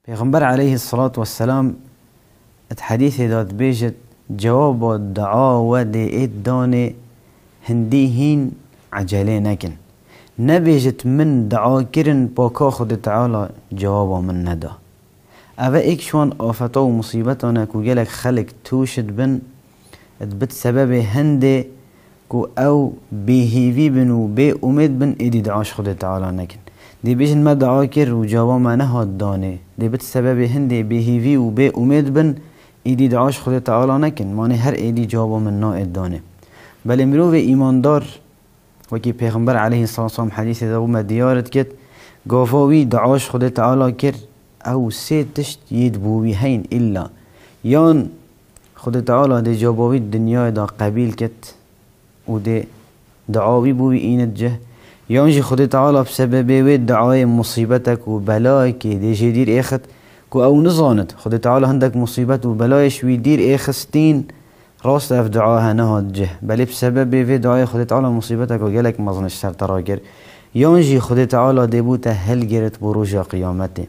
پیغمبر علیه الصلاة والسلام ات حدیث داد بیجت جواب دعا و دیت دانه هندی هین عجله نکن، نبیجت من دعا کرن باکا خود تعالی جواب من ندا. اوه ایک شوان آفتا و مصیبتانه کو گلک خلق توشد بن ات بت سبب هنده کو او بیهیوی بن و بی امید بن ایدی دعاش خود تعالی نکن. دی بیجن ما دعا کر و جواب ما نهاد دانه، دی بت سبب هنده بیهیوی و بی امید بن ایدی دعاش خود تعالی نکن، مانه هر ایدی جواب من ناید دانه. بل امروه ایماندار وکی پیغمبر علیه الصلاة والسلام حدیث دوم دیارت کد گافاوی دعاش خود تعالی کر او سه تشت ید بوی هین الا یان خود تعالی دی جوابی دنیا دا قبیل کد و دی دعاوی بوی اینت جه، یانجی خود تعالی بسبب وید دعای مصیبتک و بلای که دی جدیر ایخت کو او نزاند خود تعالی هندک مصیبت و بلایش وی دیر ایخستین راست اف دعاها نهاد جه، بلی بسبب وی دعای خود تعالی مصیبتک و گلک مزنش سر تراگر یانجی خود تعالی دی بوتا هل گرت بروجا قیامته.